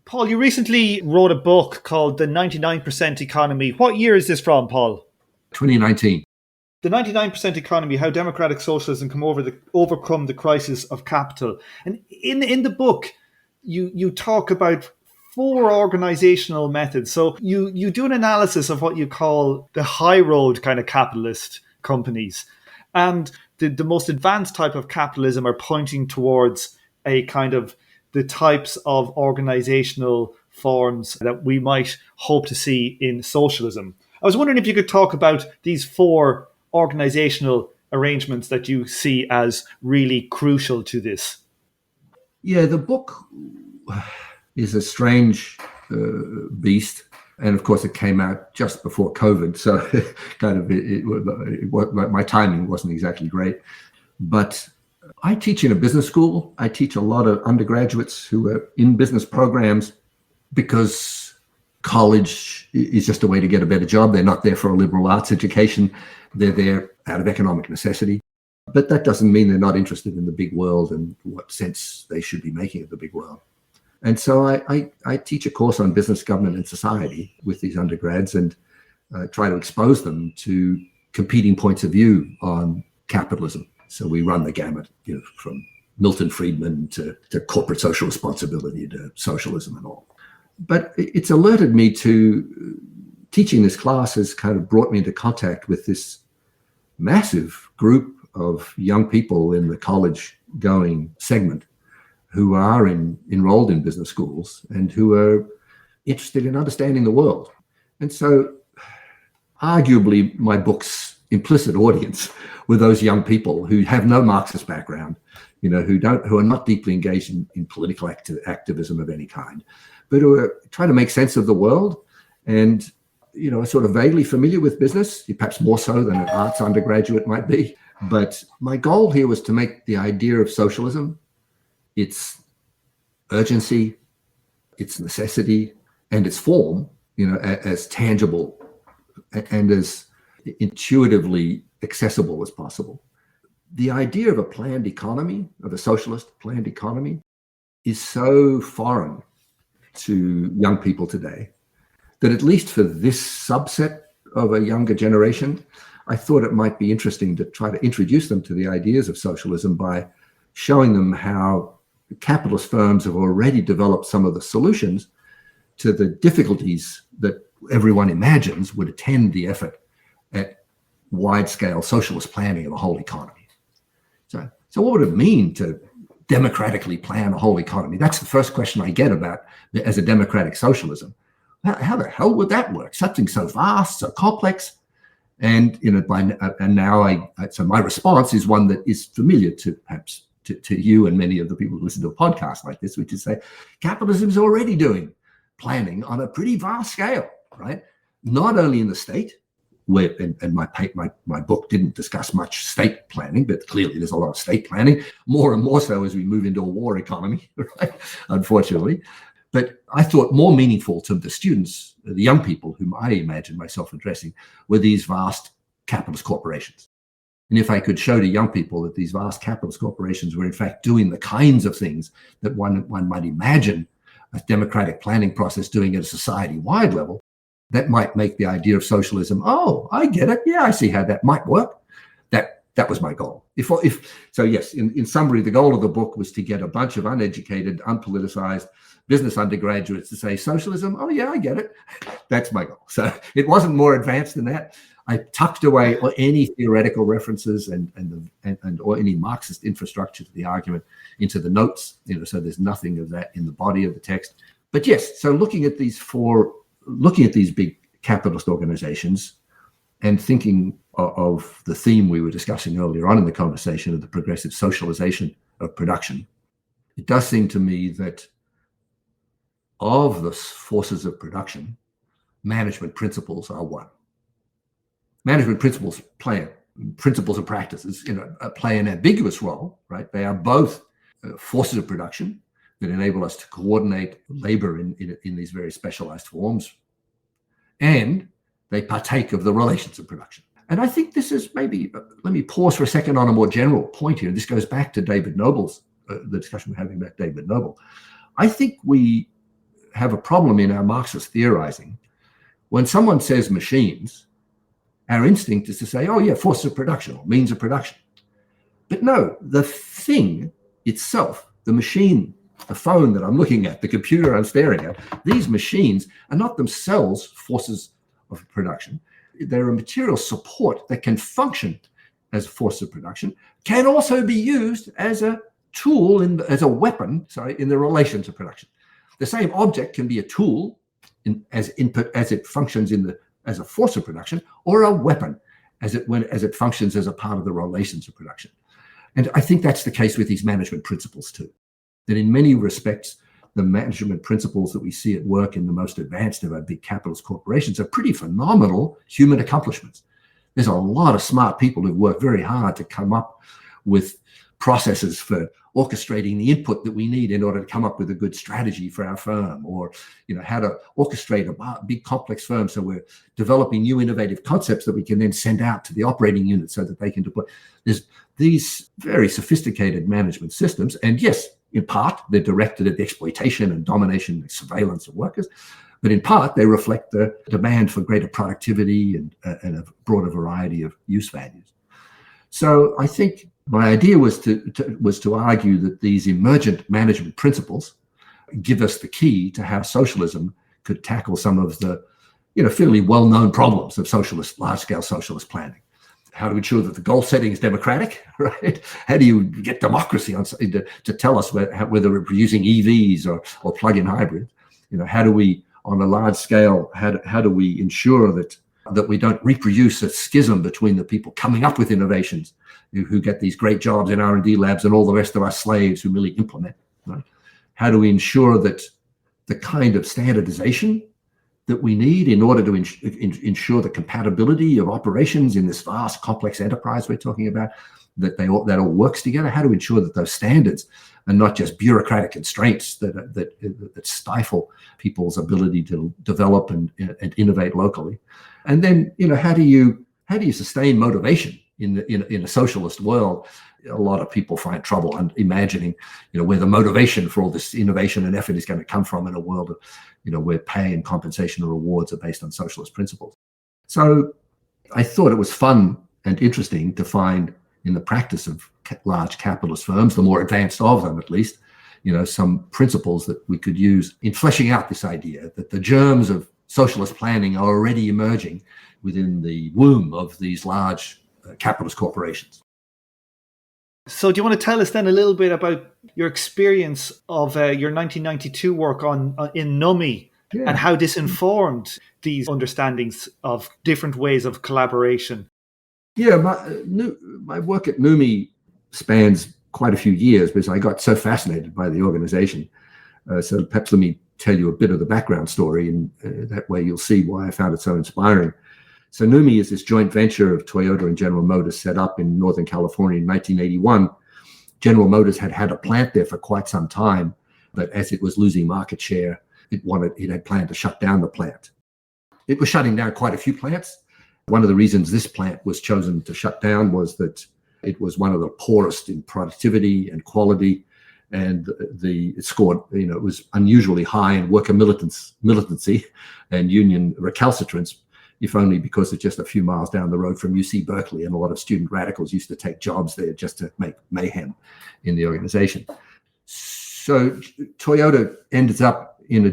Paul, you recently wrote a book called The 99% Economy. What year is this from, Paul? 2019. The 99% Economy, How Democratic Socialism Can Overcome the Crisis of Capital. And in the book, you talk about 4 organizational methods. So you do an analysis of what you call the high road kind of capitalist companies. And the most advanced type of capitalism are pointing towards a kind of the types of organizational forms that we might hope to see in socialism. I was wondering if you could talk about these 4 organizational arrangements that you see as really crucial to this. Yeah, the book is a strange beast. And of course, it came out just before COVID. So kind of my timing wasn't exactly great. But I teach in a business school. I teach a lot of undergraduates who are in business programs because college is just a way to get a better job. They're not there for a liberal arts education. They're there out of economic necessity. But that doesn't mean they're not interested in the big world and what sense they should be making of the big world. And so I teach a course on business, government, and society with these undergrads and try to expose them to competing points of view on capitalism. So we run the gamut, from Milton Friedman to corporate social responsibility to socialism and all. But it's alerted me to teaching this class has kind of brought me into contact with this massive group of young people in the college-going segment who are enrolled in business schools and who are interested in understanding the world. And so arguably my book's implicit audience were those young people who have no Marxist background, who are not deeply engaged in political activism of any kind, but who are trying to make sense of the world and, are sort of vaguely familiar with business, perhaps more so than an arts undergraduate might be. But my goal here was to make the idea of socialism, its urgency, its necessity, and its form, as tangible and as intuitively accessible as possible. The idea of a planned economy, of a socialist planned economy, is so foreign to young people today that at least for this subset of a younger generation, I thought it might be interesting to try to introduce them to the ideas of socialism by showing them how capitalist firms have already developed some of the solutions to the difficulties that everyone imagines would attend the effort at wide-scale socialist planning of the whole economy. So what would it mean to democratically plan a whole economy? That's the first question I get about as a democratic socialism. How the hell would that work? Something so vast, so complex. And so my response is one that is familiar to perhaps to you and many of the people who listen to a podcast like this, which is say, capitalism is already doing planning on a pretty vast scale, right? Not only in the state, where and my book didn't discuss much state planning, but clearly there's a lot of state planning, more and more so as we move into a war economy, right? Unfortunately. But I thought more meaningful to the students, the young people whom I imagined myself addressing, were these vast capitalist corporations. And if I could show to young people that these vast capitalist corporations were in fact doing the kinds of things that one might imagine a democratic planning process doing at a society-wide level, that might make the idea of socialism, oh, I get it. Yeah, I see how that might work. That was my goal. So yes, in summary, the goal of the book was to get a bunch of uneducated, unpoliticized business undergraduates to say socialism. Oh yeah, I get it. That's my goal. So it wasn't more advanced than that. I tucked away any theoretical references and or any Marxist infrastructure to the argument into the notes. So there's nothing of that in the body of the text. But yes, so looking at these big capitalist organizations and thinking of the theme we were discussing earlier on in the conversation of the progressive socialization of production, it does seem to me that of the forces of production, management principles are one. Management principles principles and practices, play an ambiguous role, right? They are both forces of production that enable us to coordinate labor in these very specialized forms, and they partake of the relations of production. And I think this is maybe, let me pause for a second on a more general point here. This goes back to David Noble's, the discussion we're having about David Noble. I think we have a problem in our Marxist theorizing. When someone says machines, our instinct is to say, oh yeah, forces of production or means of production. But no, the thing itself, the machine, the phone that I'm looking at, the computer I'm staring at, these machines are not themselves forces of production. They're a material support that can function as a force of production, can also be used as a tool, as a weapon, in the relations of production. The same object can be a tool as it functions as a force of production, or a weapon as it functions as a part of the relations of production. And I think that's the case with these management principles too. That in many respects, the management principles that we see at work in the most advanced of our big capitalist corporations are pretty phenomenal human accomplishments. There's a lot of smart people who've worked very hard to come up with processes for orchestrating the input that we need in order to come up with a good strategy for our firm, or how to orchestrate a big complex firm. So we're developing new innovative concepts that we can then send out to the operating unit so that they can deploy. There's these very sophisticated management systems, and yes, in part they're directed at the exploitation and domination and surveillance of workers, but in part they reflect the demand for greater productivity and a broader variety of use values. So I think my idea was to argue that these emergent management principles give us the key to how socialism could tackle some of the fairly well-known problems of large-scale socialist planning. How to ensure that the goal setting is democratic, right? How do you get democracy to tell us whether we're producing EVs or plug-in hybrids? How do we, on a large scale, how do we ensure that we don't reproduce a schism between the people coming up with innovations who get these great jobs in R&D labs and all the rest of us slaves who merely implement, right? How do we ensure that the kind of standardization that we need in order to ensure the compatibility of operations in this vast, complex enterprise we're talking about, that all works together? How to ensure that those standards are not just bureaucratic constraints that stifle people's ability to develop and innovate locally? And then, how do you sustain motivation in a socialist world? A lot of people find trouble imagining, where the motivation for all this innovation and effort is going to come from in a world of, where pay and compensation and rewards are based on socialist principles. So I thought it was fun and interesting to find in the practice of large capitalist firms, the more advanced of them at least, some principles that we could use in fleshing out this idea that the germs of socialist planning are already emerging within the womb of these large capitalist corporations. So do you want to tell us then a little bit about your experience of your 1992 work in NUMI, and how this informed these understandings of different ways of collaboration? Yeah, my work at NUMI spans quite a few years because I got so fascinated by the organization. So perhaps let me tell you a bit of the background story, and that way you'll see why I found it so inspiring. So NUMI is this joint venture of Toyota and General Motors set up in Northern California in 1981. General Motors had a plant there for quite some time, but as it was losing market share, it had planned to shut down the plant. It was shutting down quite a few plants. One of the reasons this plant was chosen to shut down was that it was one of the poorest in productivity and quality, and it scored, it was unusually high in worker militancy and union recalcitrance, if only because it's just a few miles down the road from UC Berkeley, and a lot of student radicals used to take jobs there just to make mayhem in the organization. So Toyota ended up in a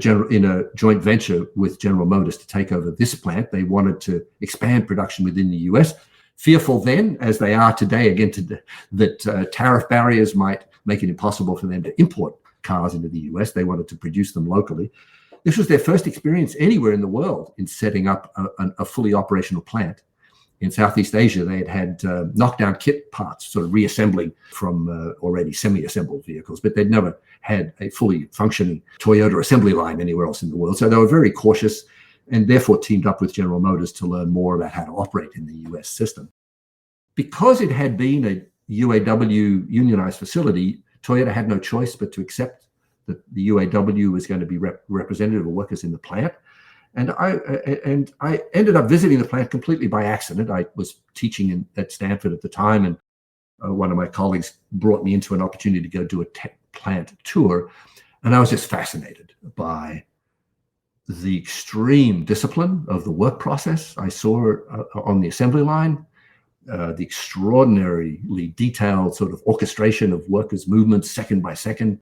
joint venture with General Motors to take over this plant. They wanted to expand production within the US, fearful then, as they are today, again, that tariff barriers might make it impossible for them to import cars into the US. They wanted to produce them locally. This was their first experience anywhere in the world in setting up a fully operational plant. In Southeast Asia, they had knockdown kit parts, sort of reassembling from already semi-assembled vehicles, but they'd never had a fully functioning Toyota assembly line anywhere else in the world. So they were very cautious, and therefore teamed up with General Motors to learn more about how to operate in the US system. Because it had been a UAW unionized facility, Toyota had no choice but to accept that the UAW was going to be representative of workers in the plant. And I ended up visiting the plant completely by accident. I was teaching at Stanford at the time, and one of my colleagues brought me into an opportunity to go do a plant tour. And I was just fascinated by the extreme discipline of the work process I saw on the assembly line, the extraordinarily detailed sort of orchestration of workers' movements second by second,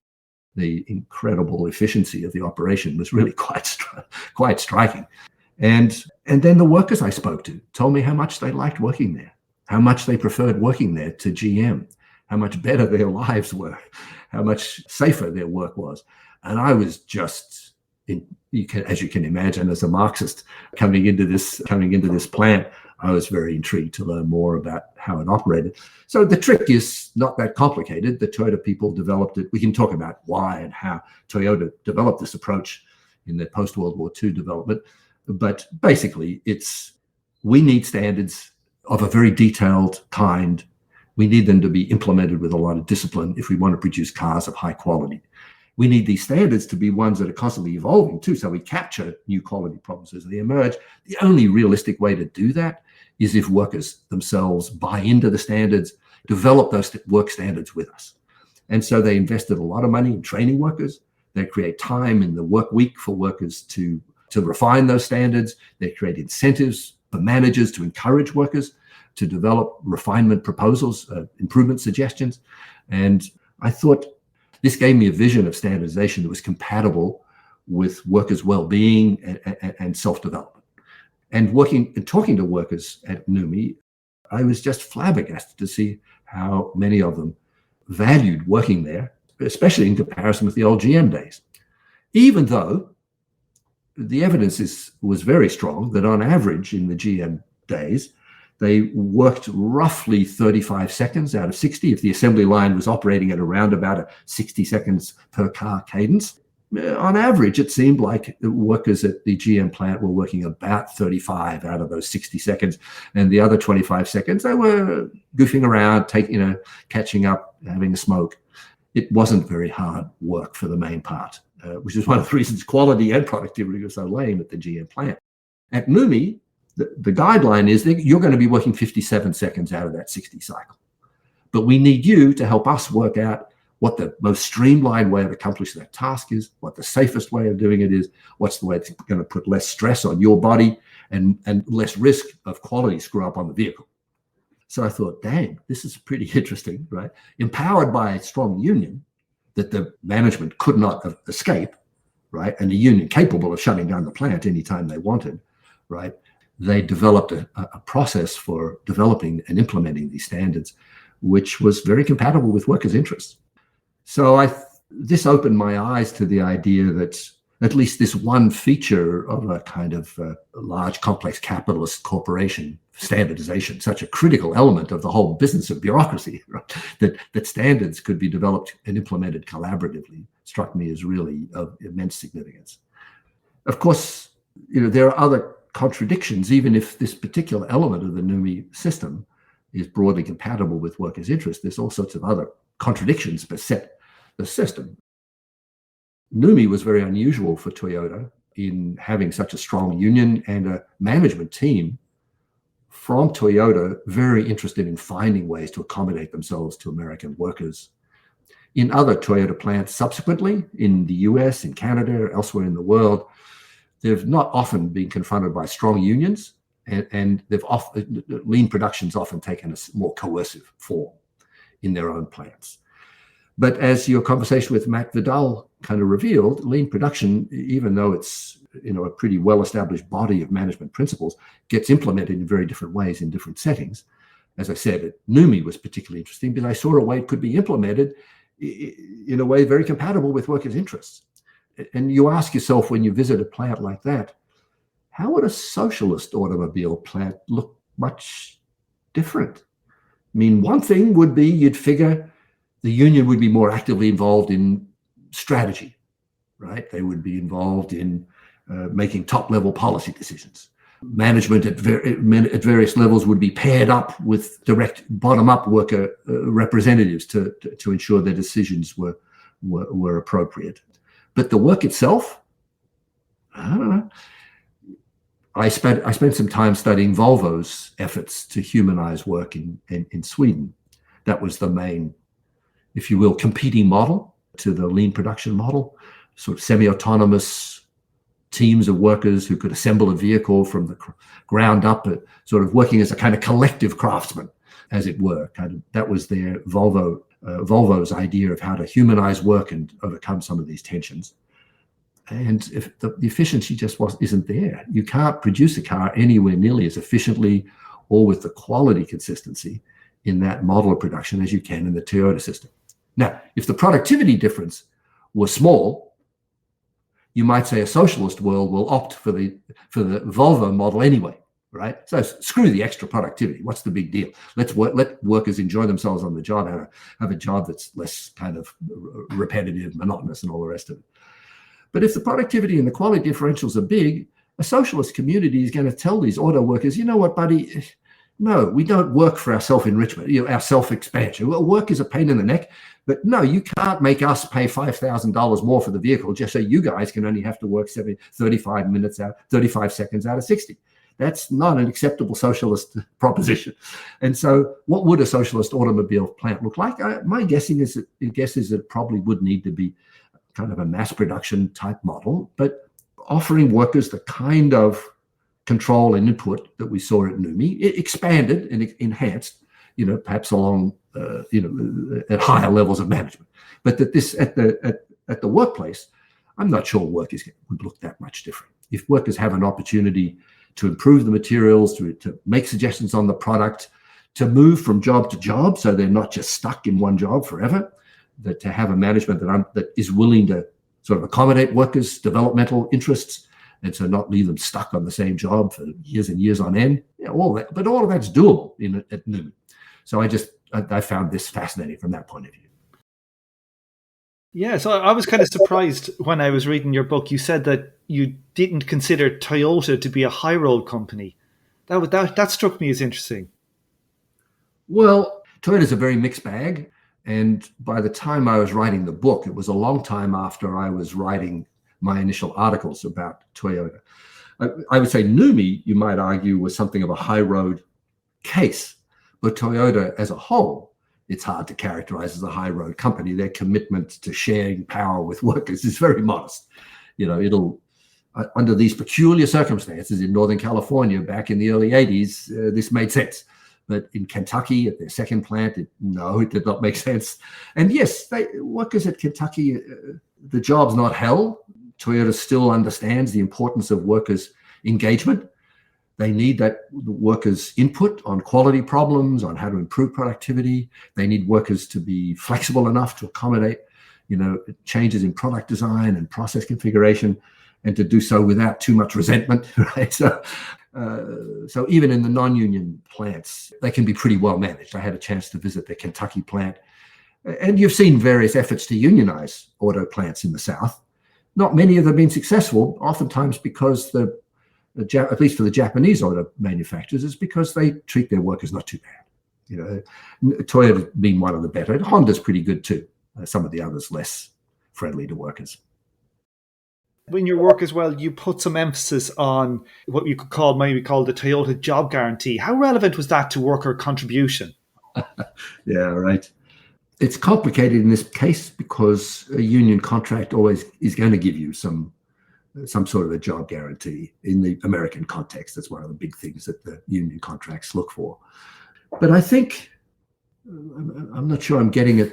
the incredible efficiency of the operation was really quite striking. And then the workers I spoke to told me how much they liked working there, how much they preferred working there to GM, how much better their lives were, how much safer their work was. And I was just, as you can imagine, as a Marxist coming into this plant, I was very intrigued to learn more about how it operated. So the trick is not that complicated. The Toyota people developed it. We can talk about why and how Toyota developed this approach in their post-World War II development. But basically, we need standards of a very detailed kind. We need them to be implemented with a lot of discipline if we want to produce cars of high quality. We need these standards to be ones that are constantly evolving too, so we capture new quality problems as they emerge. The only realistic way to do that is if workers themselves buy into the standards, develop those work standards with us. And so they invested a lot of money in training workers. They create time in the work week for workers to refine those standards. They create incentives for managers to encourage workers to develop refinement proposals, improvement suggestions. And I thought this gave me a vision of standardization that was compatible with workers' well-being and self-development. And talking to workers at NUMI, I was just flabbergasted to see how many of them valued working there, especially in comparison with the old GM days. Even though the evidence was very strong that on average in the GM days, they worked roughly 35 seconds out of 60 if the assembly line was operating at around about a 60 seconds per car cadence. On average, it seemed like workers at the GM plant were working about 35 out of those 60 seconds. And the other 25 seconds, they were goofing around, catching up, having a smoke. It wasn't very hard work for the main part, which is one of the reasons quality and productivity were so lame at the GM plant. At NUMI, the guideline is that you're going to be working 57 seconds out of that 60 cycle. But we need you to help us work out what the most streamlined way of accomplishing that task is, what the safest way of doing it is, what's the way that's going to put less stress on your body and less risk of quality screw up on the vehicle. So I thought, dang, this is pretty interesting, right? Empowered by a strong union that the management could not escape, right? And a union capable of shutting down the plant anytime they wanted, right? They developed a process for developing and implementing these standards, which was very compatible with workers' interests. So this opened my eyes to the idea that at least this one feature of a kind of large, complex capitalist corporation, standardization, such a critical element of the whole business of bureaucracy, right? that standards could be developed and implemented collaboratively, struck me as really of immense significance. Of course, there are other contradictions, even if this particular element of the NUMI system is broadly compatible with workers' interests. There's all sorts of other contradictions beset the system. NUMI was very unusual for Toyota in having such a strong union and a management team from Toyota very interested in finding ways to accommodate themselves to American workers. In other Toyota plants subsequently, in the US, in Canada, elsewhere in the world, they've not often been confronted by strong unions, and lean production's often taken a more coercive form in their own plants. But as your conversation with Matt Vidal kind of revealed, lean production, even though it's a pretty well-established body of management principles, gets implemented in very different ways in different settings. As I said, NUMI was particularly interesting because I saw a way it could be implemented in a way very compatible with workers' interests. And you ask yourself when you visit a plant like that, how would a socialist automobile plant look much different? I mean, one thing would be you'd figure the union would be more actively involved in strategy, right? They would be involved in making top-level policy decisions. Management at various levels would be paired up with direct bottom-up worker representatives to ensure their decisions were appropriate. But the work itself, I don't know. I spent some time studying Volvo's efforts to humanize work in Sweden. That was the main, if you will, competing model to the lean production model, sort of semi-autonomous teams of workers who could assemble a vehicle from the ground up, sort of working as a kind of collective craftsman, as it were. That was their Volvo's idea of how to humanize work and overcome some of these tensions. And if the efficiency just isn't there. You can't produce a car anywhere nearly as efficiently or with the quality consistency in that model of production as you can in the Toyota system. Now, if the productivity difference was small, you might say a socialist world will opt for the Volvo model anyway, right? So screw the extra productivity. What's the big deal? Let workers enjoy themselves on the job, have a job that's less kind of repetitive, monotonous, and all the rest of it. But if the productivity and the quality differentials are big, a socialist community is going to tell these auto workers, you know what, buddy? No, we don't work for our self-enrichment, our self-expansion. Well, work is a pain in the neck, but no, you can't make us pay $5,000 more for the vehicle just so you guys can only have to work 35 seconds out of 60. That's not an acceptable socialist proposition. And so what would a socialist automobile plant look like? My guess is that it probably would need to be kind of a mass production type model, but offering workers the kind of control and input that we saw at NUMI. It expanded and enhanced, perhaps along, at higher levels of management. But that this at the workplace, I'm not sure workers would look that much different. If workers have an opportunity to improve the materials, to make suggestions on the product, to move from job to job, so they're not just stuck in one job forever, that to have a management that is willing to sort of accommodate workers' developmental interests, and so not leave them stuck on the same job for years and years on end. All that, but all of that's doable at NUMI. So I found this fascinating from that point of view. Yeah, so I was kind of surprised when I was reading your book. You said that you didn't consider Toyota to be a high road company. That struck me as interesting. Well, Toyota's a very mixed bag. And by the time I was writing the book, it was a long time after I was writing my initial articles about Toyota. I would say NUMI, you might argue, was something of a high road case. But Toyota as a whole, it's hard to characterize as a high road company. Their commitment to sharing power with workers is very modest. It'll under these peculiar circumstances in Northern California back in the early 80s, this made sense. But in Kentucky, at their second plant, it did not make sense. And yes, workers at Kentucky, the job's not hell. Toyota still understands the importance of workers' engagement. They need that workers' input on quality problems, on how to improve productivity. They need workers to be flexible enough to accommodate, changes in product design and process configuration, and to do so without too much resentment, right? So even in the non-union plants, they can be pretty well managed. I had a chance to visit the Kentucky plant, and you've seen various efforts to unionize auto plants in the South. Not many of them have been successful, oftentimes because at least for the Japanese auto manufacturers, is because they treat their workers not too bad. Toyota being one of the better. Honda's pretty good too. Some of the others less friendly to workers. In your work as well, you put some emphasis on what you could maybe call the Toyota job guarantee. How relevant was that to worker contribution? Yeah, right. It's complicated in this case because a union contract always is going to give you some sort of a job guarantee in the American context. That's one of the big things that the union contracts look for. But I think, I'm not sure I'm getting at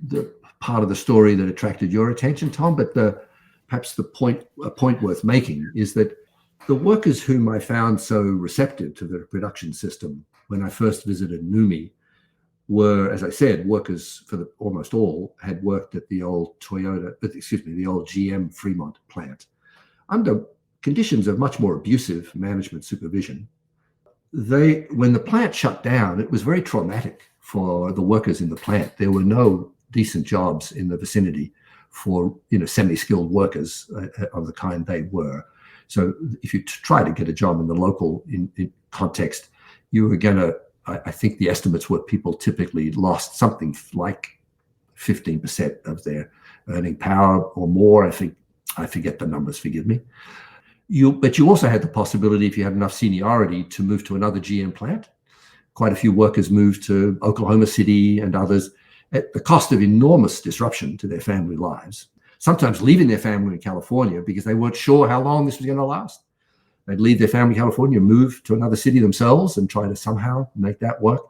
the part of the story that attracted your attention, Tom, but perhaps a point worth making is that the workers whom I found so receptive to the production system when I first visited NUMI were, as I said, workers almost all had worked at the old the old GM Fremont plant under conditions of much more abusive management supervision. When the plant shut down, it was very traumatic for the workers in the plant. There were no decent jobs in the vicinity for semi-skilled workers of the kind they were. So if you try to get a job in the local in context, you were going to, I think the estimates were people typically lost something like 15% of their earning power or more. I forget the numbers, forgive me. But you also had the possibility, if you had enough seniority, to move to another GM plant. Quite a few workers moved to Oklahoma City and others at the cost of enormous disruption to their family lives. sometimes leaving their family in California because they weren't sure how long this was going to last. They'd leave their family in California, move to another city themselves and try to somehow make that work.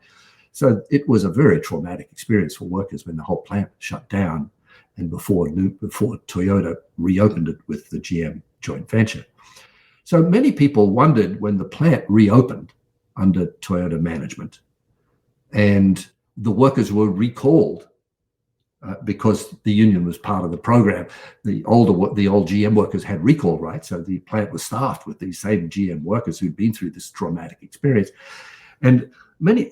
So it was a very traumatic experience for workers when the whole plant shut down and before Toyota reopened it with the GM joint venture. So many people wondered when the plant reopened under Toyota management and the workers were recalled because the union was part of the program. The old GM workers had recall rights, so the plant was staffed with these same GM workers who'd been through this traumatic experience. And many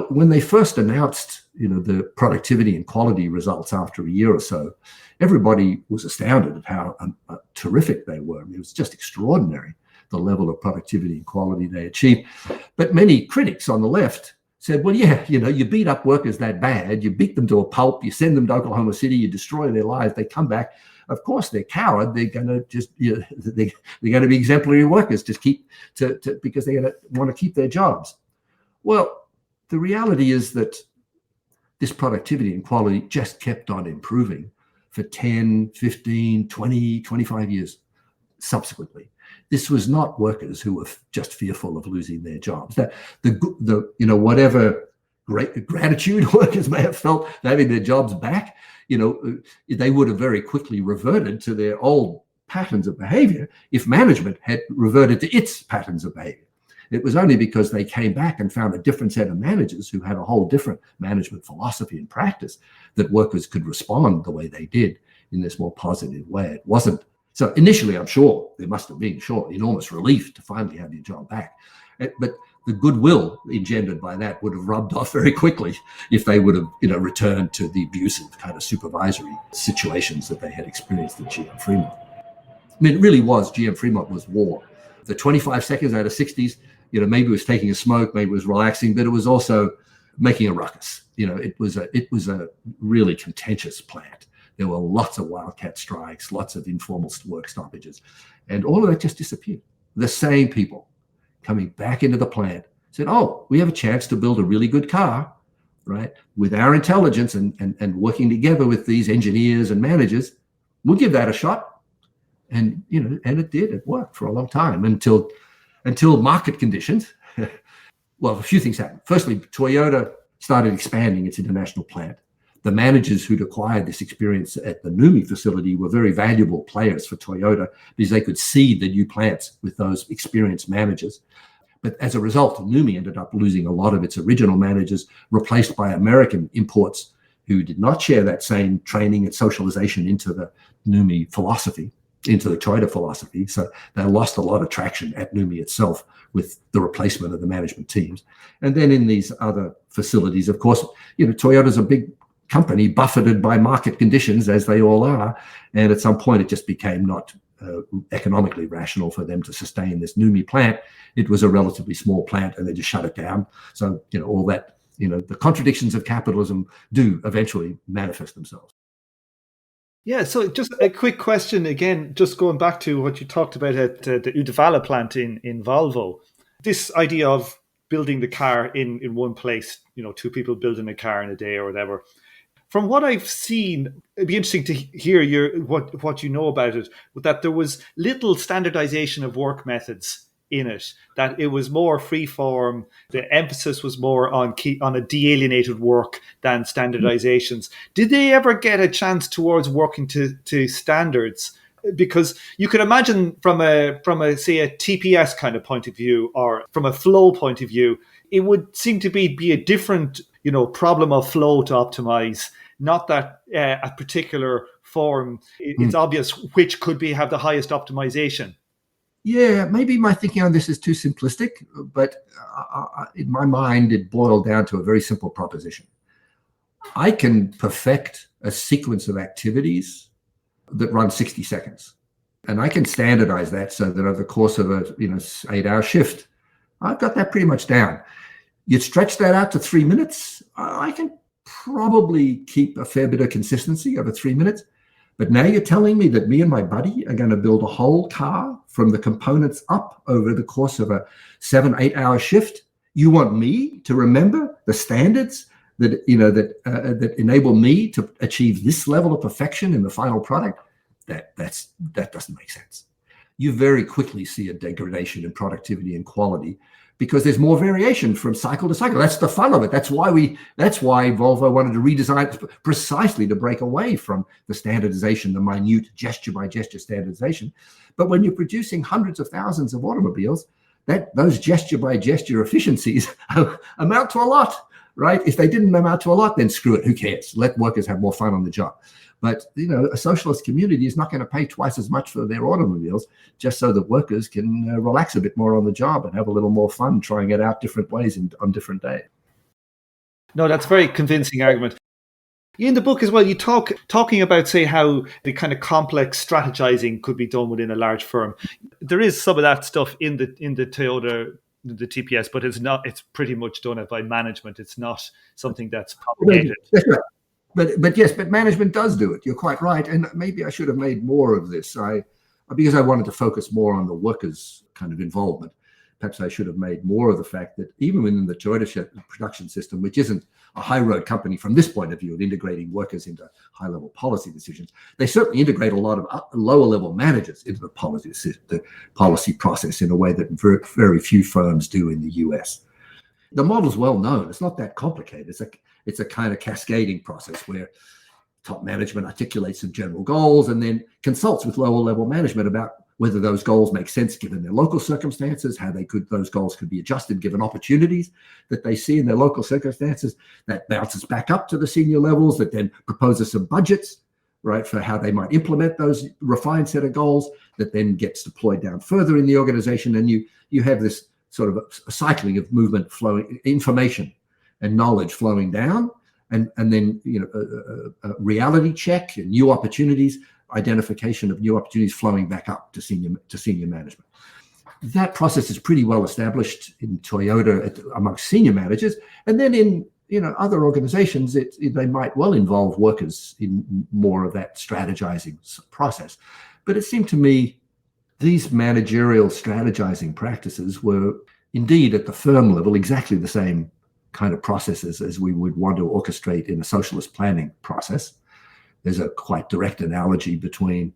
when they first announced, the productivity and quality results after a year or so, everybody was astounded at how terrific they were. I mean, it was just extraordinary, the level of productivity and quality they achieved. But many critics on the left said, well, yeah, you beat up workers that bad, you beat them to a pulp, you send them to Oklahoma City, you destroy their lives, they come back. Of course, they're coward. They're going to just, they're going to be exemplary workers, just because they're going to want to keep their jobs. Well, the reality is that this productivity and quality just kept on improving for 10, 15, 20, 25 years subsequently. This was not workers who were just fearful of losing their jobs. That whatever great gratitude workers may have felt having their jobs back, they would have very quickly reverted to their old patterns of behavior if management had reverted to its patterns of behavior. It was only because they came back and found a different set of managers who had a whole different management philosophy and practice that workers could respond the way they did in this more positive way. It wasn't. So initially, I'm sure there must have been enormous relief to finally have your job back. But the goodwill engendered by that would have rubbed off very quickly if they would have, returned to the abusive kind of supervisory situations that they had experienced at GM Fremont. I mean, it really was, GM Fremont was war. The 25 seconds out of 60s, maybe it was taking a smoke, maybe it was relaxing, but it was also making a ruckus. It was a really contentious plant. There were lots of wildcat strikes, lots of informal work stoppages, and all of that just disappeared. The same people coming back into the plant said, oh, we have a chance to build a really good car, right? With our intelligence and working together with these engineers and managers, we'll give that a shot. And, and it did, it worked for a long time until market conditions. Well, a few things happened. Firstly, Toyota started expanding its international plant. The managers who'd acquired this experience at the NUMI facility were very valuable players for Toyota because they could seed the new plants with those experienced managers. But as a result, NUMI ended up losing a lot of its original managers, replaced by American imports who did not share that same training and socialization into the NUMI philosophy, into the Toyota philosophy. So they lost a lot of traction at NUMI itself with the replacement of the management teams. And then in these other facilities, of course, Toyota's a big company buffeted by market conditions, as they all are. And at some point, it just became not economically rational for them to sustain this NUMI plant. It was a relatively small plant and they just shut it down. So, all that, the contradictions of capitalism do eventually manifest themselves. Yeah, so just a quick question again, just going back to what you talked about at the Uddevalla plant in Volvo. This idea of building the car in one place, two people building a car in a day or whatever. From what I've seen, it'd be interesting to hear what you know about it, that there was little standardization of work methods in it, that it was more free-form, the emphasis was more on a de-alienated work than standardizations. Did they ever get a chance towards working to standards? Because you could imagine from a say a TPS kind of point of view, or from a flow point of view, it would seem to be a different problem of flow to optimize, not that a particular form, it's obvious which could have the highest optimization. Yeah, maybe my thinking on this is too simplistic, but in my mind, it boiled down to a very simple proposition. I can perfect a sequence of activities that run 60 seconds. And I can standardize that so that over the course of a 8-hour shift, I've got that pretty much down. You'd stretch that out to 3 minutes, I can probably keep a fair bit of consistency over 3 minutes. But now you're telling me that me and my buddy are going to build a whole car from the components up over the course of a 7-8 hour shift. You want me to remember the standards that enable me to achieve this level of perfection in the final product? that doesn't make sense. You very quickly see a degradation in productivity and quality because there's more variation from cycle to cycle. That's the fun of it. That's why Volvo wanted to redesign it precisely to break away from the standardization, the minute gesture by gesture standardization. But when you're producing hundreds of thousands of automobiles, those gesture by gesture efficiencies amount to a lot, right? If they didn't amount to a lot, then screw it. Who cares? Let workers have more fun on the job. But a socialist community is not going to pay twice as much for their automobiles just so that workers can relax a bit more on the job and have a little more fun trying it out different ways on different days. No, that's a very convincing argument. In the book as well, you talking about, say, how the kind of complex strategizing could be done within a large firm. There is some of that stuff in the Toyota, the TPS, but it's pretty much done by management. It's not something that's complicated. That's right. But management does do it. You're quite right. And maybe I should have made more of this. Because I wanted to focus more on the workers' kind of involvement. Perhaps I should have made more of the fact that even within the Toyota production system, which isn't a high road company from this point of view of integrating workers into high level policy decisions, they certainly integrate a lot of lower level managers into the policy process in a way that very few firms do in the US. The model's well known. It's not that complicated. It's a kind of cascading process where top management articulates some general goals and then consults with lower level management about whether those goals make sense given their local circumstances, how those goals could be adjusted given opportunities that they see in their local circumstances. That bounces back up to the senior levels that then proposes some budgets, right, for how they might implement those refined set of goals that then gets deployed down further in the organization. And you have this sort of a cycling of movement flowing, information and knowledge flowing down, and then a reality check and new opportunities, identification of new opportunities flowing back up to senior management. That process is pretty well established in Toyota amongst senior managers, and then in other organizations, they might well involve workers in more of that strategizing process. But it seemed to me these managerial strategizing practices were indeed at the firm level exactly the same kind of processes as we would want to orchestrate in a socialist planning process. There's a quite direct analogy between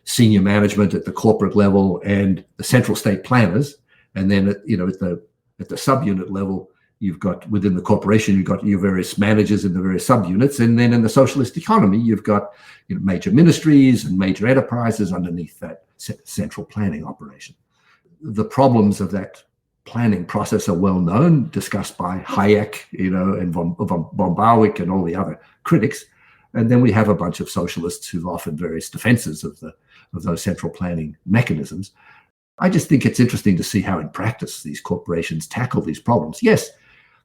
senior management at the corporate level and the central state planners, and then at the subunit level, you've got within the corporation, you've got your various managers in the various subunits, and then in the socialist economy, you've got major ministries and major enterprises underneath that central planning operation. The problems of that planning process are well known, discussed by Hayek, and von Barwick and all the other critics. And then we have a bunch of socialists who've offered various defenses of those central planning mechanisms. I just think it's interesting to see how in practice these corporations tackle these problems. Yes,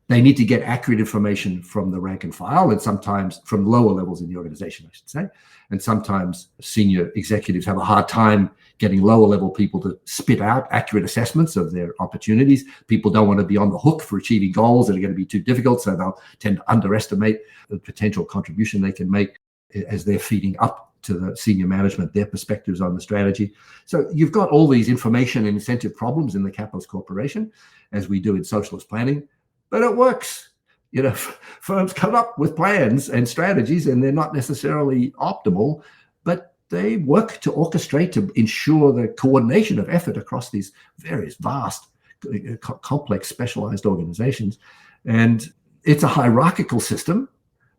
they need to get accurate information from the rank and file, and sometimes from lower levels in the organization, I should say. And sometimes senior executives have a hard time getting lower level people to spit out accurate assessments of their opportunities. People don't want to be on the hook for achieving goals that are going to be too difficult, so they'll tend to underestimate the potential contribution they can make as they're feeding up to the senior management, their perspectives on the strategy. So you've got all these information and incentive problems in the capitalist corporation, as we do in socialist planning, but it works. Firms come up with plans and strategies, and they're not necessarily optimal, but they work to orchestrate to ensure the coordination of effort across these various vast, complex, specialized organizations. And it's a hierarchical system,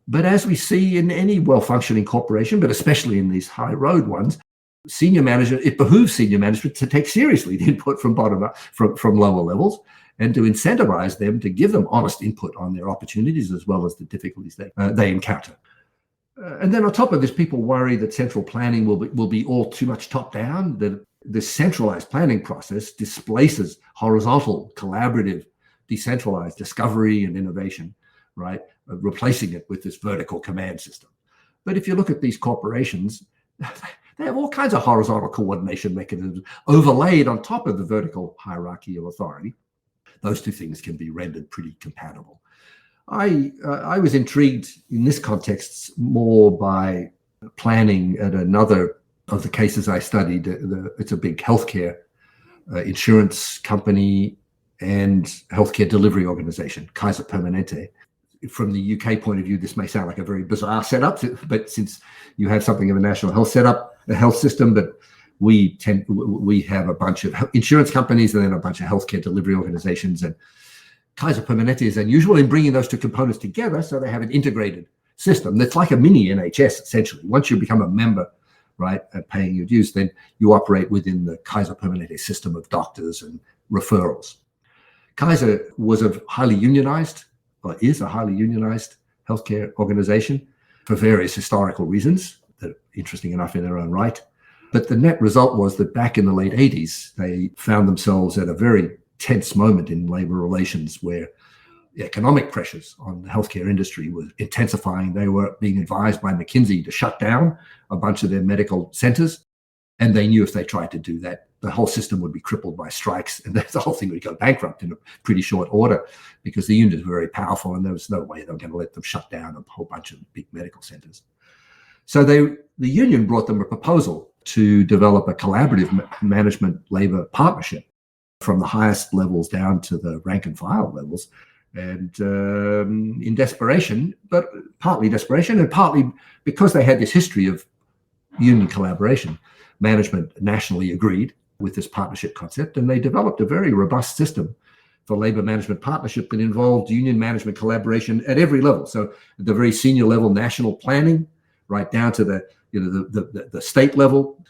but as we see in any well-functioning corporation, but especially in these high road ones, it behooves senior management to take seriously the input from bottom up, from lower levels, and to incentivize them to give them honest input on their opportunities as well as the difficulties they encounter. And then on top of this, people worry that central planning will be all too much top down, that this centralized planning process displaces horizontal, collaborative, decentralized discovery and innovation, right? Replacing it with this vertical command system. But if you look at these corporations, they have all kinds of horizontal coordination mechanisms overlaid on top of the vertical hierarchy of authority. Those two things can be rendered pretty compatible. I was intrigued in this context more by planning at another of the cases I studied. It's a big healthcare insurance company and healthcare delivery organization, Kaiser Permanente. From the UK point of view, this may sound like a very bizarre setup, but since you have something of a national health setup, a health system, but we have a bunch of insurance companies and then a bunch of healthcare delivery organizations. And Kaiser Permanente is unusual in bringing those two components together, so they have an integrated system that's like a mini NHS, essentially. Once you become a member, right, paying your dues, then you operate within the Kaiser Permanente system of doctors and referrals. Kaiser was a highly unionized, or is a highly unionized healthcare organization for various historical reasons that are interesting enough in their own right. But the net result was that back in the late 80s, they found themselves at a very tense moment in labor relations where the economic pressures on the healthcare industry were intensifying. They were being advised by McKinsey to shut down a bunch of their medical centers. And they knew if they tried to do that, the whole system would be crippled by strikes and the whole thing would go bankrupt in a pretty short order because the unions were very powerful and there was no way they were going to let them shut down a whole bunch of big medical centers. So the union brought them a proposal to develop a collaborative management labor partnership from the highest levels down to the rank and file levels. And in desperation, but partly desperation and partly because they had this history of union collaboration, management nationally agreed with this partnership concept, and they developed a very robust system for labor management partnership that involved union management collaboration at every level. So at the very senior level, national planning, right down to the state level,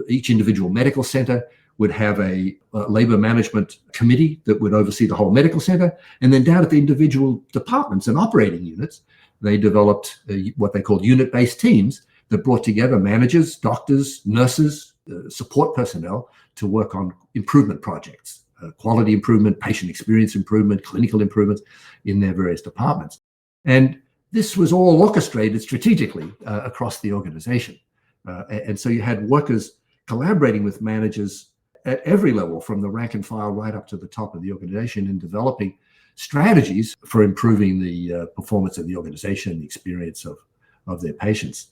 each individual medical center would have a labor management committee that would oversee the whole medical center. And then down at the individual departments and operating units, they developed what they called unit-based teams that brought together managers, doctors, nurses, support personnel to work on improvement projects, quality improvement, patient experience improvement, clinical improvements in their various departments. And this was all orchestrated strategically across the organization. And so you had workers collaborating with managers at every level, from the rank and file right up to the top of the organization, and developing strategies for improving the performance of the organization, the experience of their patients.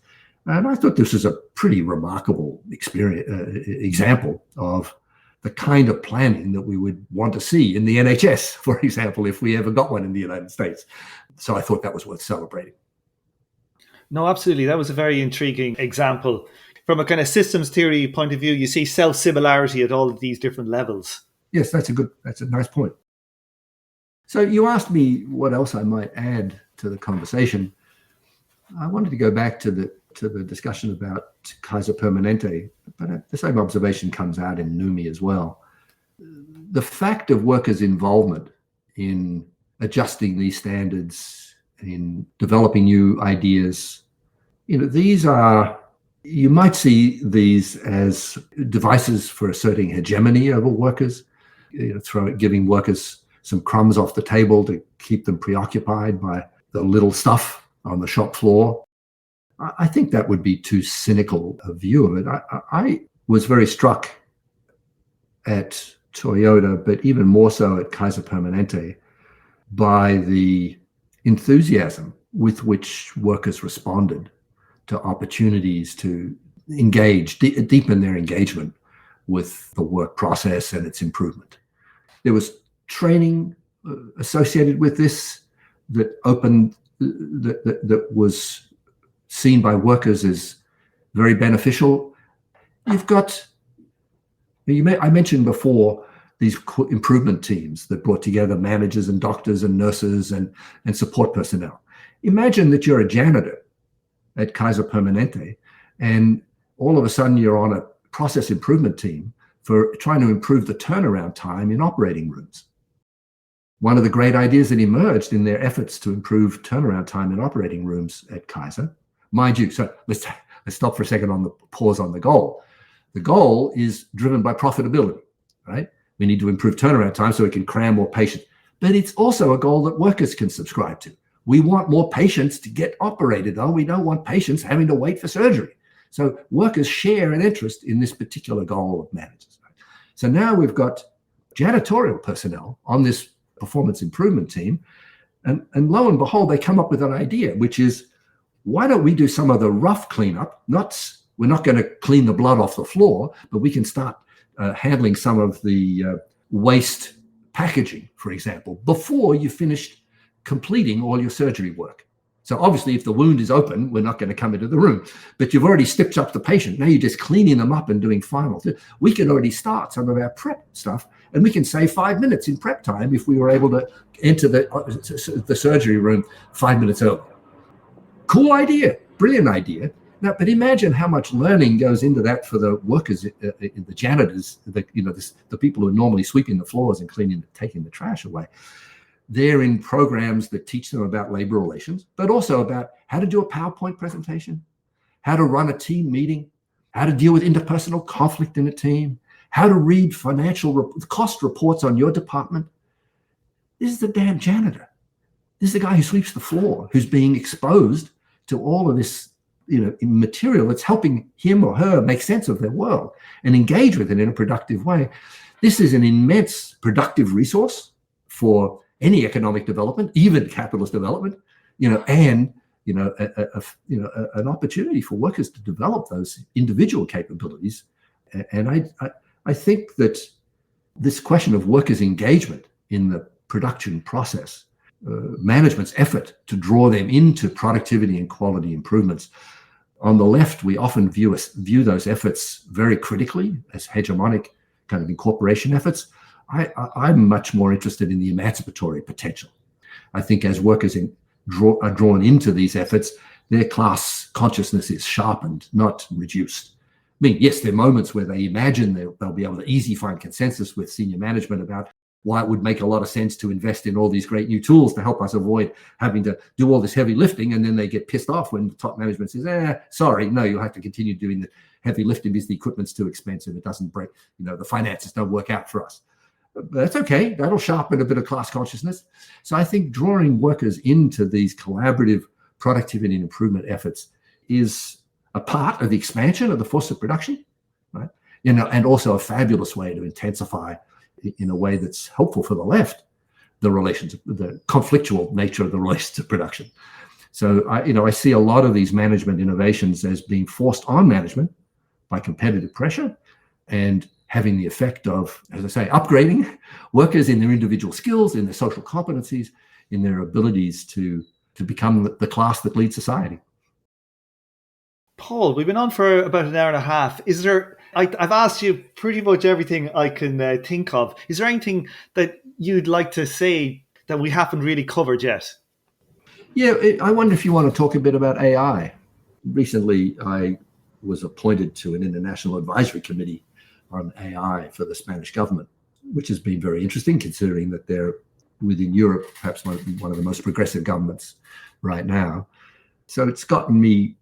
And I thought this was a pretty remarkable example of the kind of planning that we would want to see in the NHS, for example, if we ever got one in the United States. So I thought that was worth celebrating. No, absolutely. That was a very intriguing example. From a kind of systems theory point of view, you see self-similarity at all of these different levels. Yes, that's a nice point. So you asked me what else I might add to the conversation. I wanted to go back to the discussion about Kaiser Permanente, but the same observation comes out in NUMI as well. The fact of workers' involvement in adjusting these standards, in developing new ideas, these are, you might see these as devices for asserting hegemony over workers, giving workers some crumbs off the table to keep them preoccupied by the little stuff on the shop floor. I think that would be too cynical a view of it. I was very struck at Toyota, but even more so at Kaiser Permanente, by the enthusiasm with which workers responded to opportunities to engage, deepen their engagement with the work process and its improvement. There was training associated with this that was seen by workers as very beneficial. I mentioned before these improvement teams that brought together managers and doctors and nurses and support personnel. Imagine that you're a janitor at Kaiser Permanente, and all of a sudden you're on a process improvement team for trying to improve the turnaround time in operating rooms. One of the great ideas that emerged in their efforts to improve turnaround time in operating rooms at Kaiser, mind you, so let's stop for a second on the pause on the goal. The goal is driven by profitability, right? We need to improve turnaround time so we can cram more patients. But it's also a goal that workers can subscribe to. We want more patients to get operated, though. We don't want patients having to wait for surgery. So workers share an interest in this particular goal of managers. Right? So now we've got janitorial personnel on this performance improvement team. And lo and behold, they come up with an idea, which is, why don't we do some of the rough cleanup? We're not going to clean the blood off the floor, but we can start handling some of the waste packaging, for example, before you finished completing all your surgery work. So obviously, if the wound is open, we're not going to come into the room. But you've already stitched up the patient. Now you're just cleaning them up and doing final. We can already start some of our prep stuff, and we can save 5 minutes in prep time if we were able to enter the surgery room 5 minutes early. Cool idea, brilliant idea. Now, but imagine how much learning goes into that for the workers, the janitors, the people who are normally sweeping the floors and cleaning, taking the trash away. They're in programs that teach them about labor relations, but also about how to do a PowerPoint presentation, how to run a team meeting, how to deal with interpersonal conflict in a team, how to read financial cost reports on your department. This is the damn janitor. This is the guy who sweeps the floor, who's being exposed to all of this, material that's helping him or her make sense of their world and engage with it in a productive way. This is an immense productive resource for any economic development, even capitalist development, and an opportunity for workers to develop those individual capabilities. And I think that this question of workers' engagement in the production process, management's effort to draw them into productivity and quality improvements. On the left, we often view those efforts very critically as hegemonic kind of incorporation efforts. I'm much more interested in the emancipatory potential. I think as workers are drawn into these efforts, their class consciousness is sharpened, not reduced. I mean, yes, there are moments where they imagine they'll be able to easily find consensus with senior management about why it would make a lot of sense to invest in all these great new tools to help us avoid having to do all this heavy lifting. And then they get pissed off when the top management says, sorry, no, you'll have to continue doing the heavy lifting because the equipment's too expensive. It doesn't break, the finances don't work out for us. But that's okay. That'll sharpen a bit of class consciousness. So I think drawing workers into these collaborative productivity and improvement efforts is a part of the expansion of the force of production, right? And also a fabulous way to intensify in a way that's helpful for the left, the conflictual nature of the relations to production. So I see a lot of these management innovations as being forced on management by competitive pressure and having the effect of, as I say, upgrading workers in their individual skills, in their social competencies, in their abilities to become the class that leads society. Paul, we've been on for about an hour and a half. I've asked you pretty much everything I can think of. Is there anything that you'd like to say that we haven't really covered yet? Yeah, I wonder if you want to talk a bit about AI. Recently, I was appointed to an international advisory committee on AI for the Spanish government, which has been very interesting considering that they're within Europe, perhaps one of the most progressive governments right now. So it's gotten me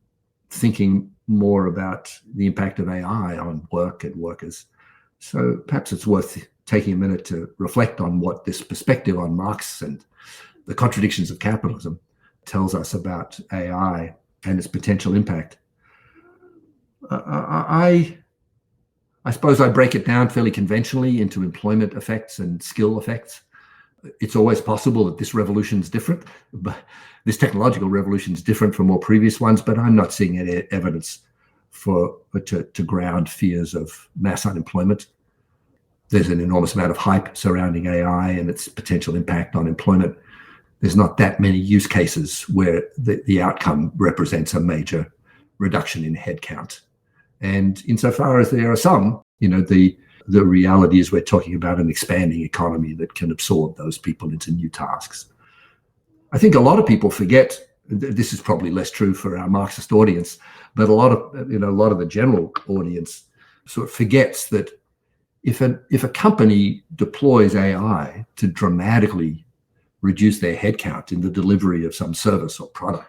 thinking more about the impact of AI on work and workers. So perhaps it's worth taking a minute to reflect on what this perspective on Marx and the contradictions of capitalism tells us about AI and its potential impact. I suppose I break it down fairly conventionally into employment effects and skill effects. It's always possible that this revolution is different, but this technological revolution is different from all previous ones, but I'm not seeing any evidence to ground fears of mass unemployment. There's an enormous amount of hype surrounding AI and its potential impact on employment. There's not that many use cases where the outcome represents a major reduction in headcount. And insofar as there are some, the reality is we're talking about an expanding economy that can absorb those people into new tasks. I think a lot of people forget, this is probably less true for our Marxist audience, but a lot of the general audience sort of forgets that if a company deploys AI to dramatically reduce their headcount in the delivery of some service or product,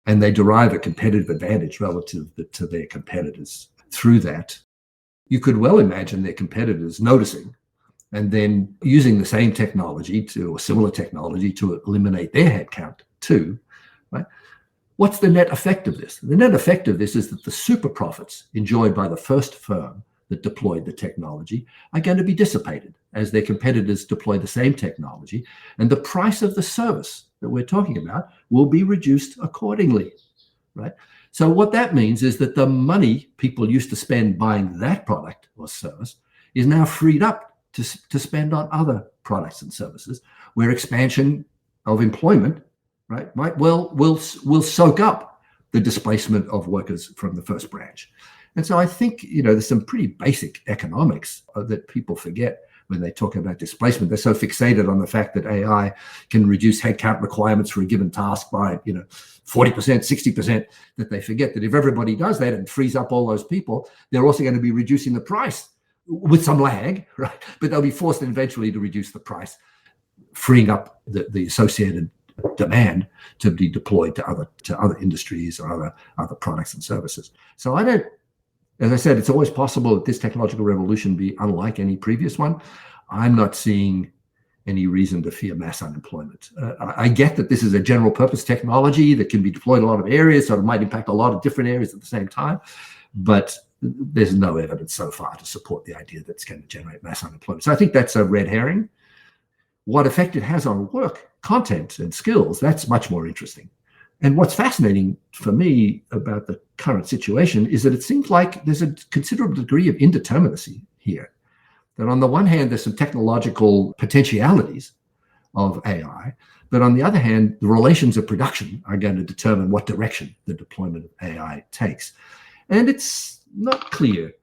and they derive a competitive advantage relative to their competitors through that, you could well imagine their competitors noticing and then using the same technology or similar technology to eliminate their headcount too, right? What's the net effect of this? The net effect of this is that the super profits enjoyed by the first firm that deployed the technology are going to be dissipated as their competitors deploy the same technology, and the price of the service that we're talking about will be reduced accordingly, right? So what that means is that the money people used to spend buying that product or service is now freed up to spend on other products and services, where expansion of employment right, might well will soak up the displacement of workers from the first branch. And so I think, there's some pretty basic economics that people forget when they talk about displacement. They're so fixated on the fact that AI can reduce headcount requirements for a given task by, 40%, 60%, that they forget that if everybody does that and frees up all those people, they're also going to be reducing the price with some lag, right? But they'll be forced eventually to reduce the price, freeing up the associated demand to be deployed to other industries or other products and services. So as I said, it's always possible that this technological revolution be unlike any previous one. I'm not seeing any reason to fear mass unemployment. I get that this is a general purpose technology that can be deployed in a lot of areas, so it might impact a lot of different areas at the same time, but there's no evidence so far to support the idea that it's going to generate mass unemployment. So I think that's a red herring. What effect it has on work, content, and skills, that's much more interesting. And what's fascinating for me about the current situation is that it seems like there's a considerable degree of indeterminacy here. That on the one hand, there's some technological potentialities of AI, but on the other hand, the relations of production are going to determine what direction the deployment of AI takes. And it's not clear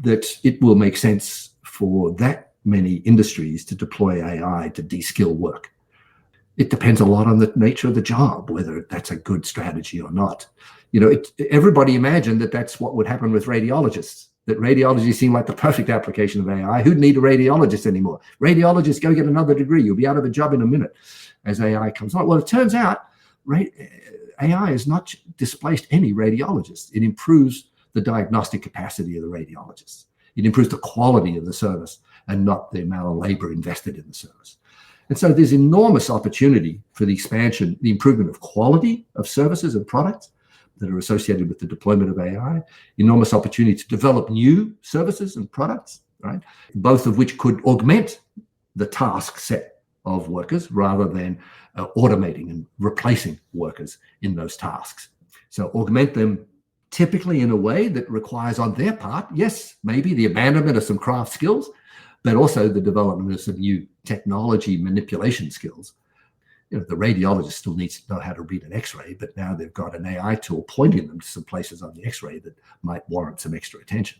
that it will make sense for that many industries to deploy AI to de-skill work. It depends a lot on the nature of the job, whether that's a good strategy or not. Everybody imagined that that's what would happen with radiologists, that radiology seemed like the perfect application of AI. Who'd need a radiologist anymore? Radiologists, go get another degree. You'll be out of a job in a minute as AI comes on. Well, it turns out AI has not displaced any radiologists. It improves the diagnostic capacity of the radiologists. It improves the quality of the service and not the amount of labor invested in the service. And so there's enormous opportunity for the expansion, the improvement of quality of services and products that are associated with the deployment of AI, enormous opportunity to develop new services and products, right? Both of which could augment the task set of workers rather than automating and replacing workers in those tasks. So augment them typically in a way that requires on their part, yes, maybe the abandonment of some craft skills, but also the development of some new technology manipulation skills. The radiologist still needs to know how to read an X-ray, but now they've got an AI tool pointing them to some places on the X-ray that might warrant some extra attention.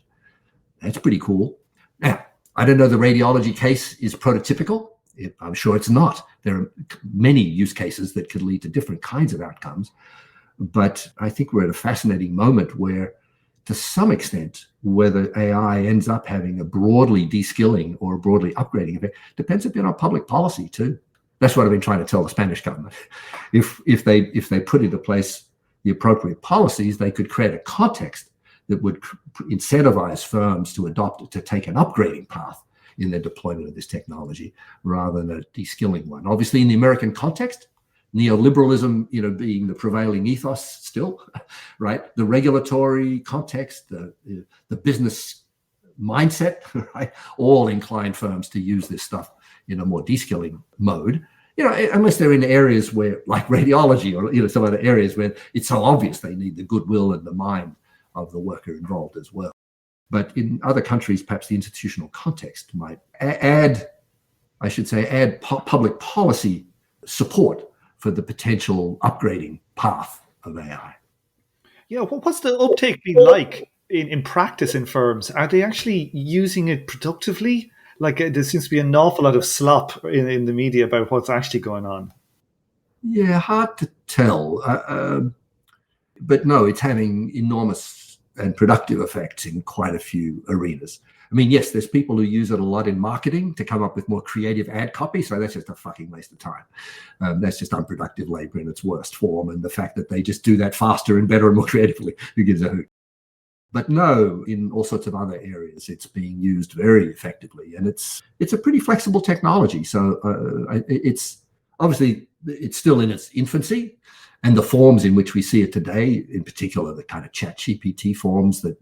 That's pretty cool. Now, I don't know the radiology case is prototypical. I'm sure it's not. There are many use cases that could lead to different kinds of outcomes. But I think we're at a fascinating moment where, to some extent, whether AI ends up having a broadly de-skilling or a broadly upgrading effect depends a bit on public policy too. That's what I've been trying to tell the Spanish government. If they put into place the appropriate policies, they could create a context that would incentivize firms to take an upgrading path in their deployment of this technology rather than a de-skilling one. Obviously, in the American context, neoliberalism, being the prevailing ethos still, right? The regulatory context, the business mindset, right? All incline firms to use this stuff in a more de-skilling mode, unless they're in areas where, like radiology or some other areas where it's so obvious they need the goodwill and the mind of the worker involved as well. But in other countries, perhaps the institutional context might add public policy support for the potential upgrading path of AI. Yeah, what's the uptake been like in practice in firms? Are they actually using it productively? Like there seems to be an awful lot of slop in the media about what's actually going on. Yeah, hard to tell. But no, it's having enormous and productive effects in quite a few arenas. I mean, yes, there's people who use it a lot in marketing to come up with more creative ad copy. So that's just a fucking waste of time. That's just unproductive labor in its worst form. And the fact that they just do that faster and better and more creatively, who gives a hoot? But no, in all sorts of other areas, it's being used very effectively. And it's a pretty flexible technology. So it's obviously, it's still in its infancy. And the forms in which we see it today, in particular, the kind of chat GPT forms that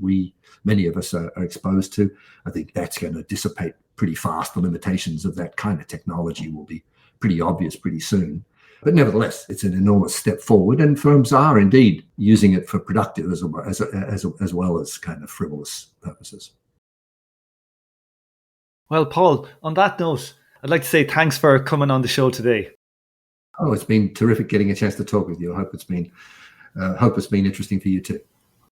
many of us are exposed to, I think that's going to dissipate pretty fast. The limitations of that kind of technology will be pretty obvious pretty soon. But nevertheless, it's an enormous step forward, and firms are indeed using it for productive as well as kind of frivolous purposes. Well, Paul, on that note, I'd like to say thanks for coming on the show today. Oh, it's been terrific getting a chance to talk with you. I hope it's been interesting for you too.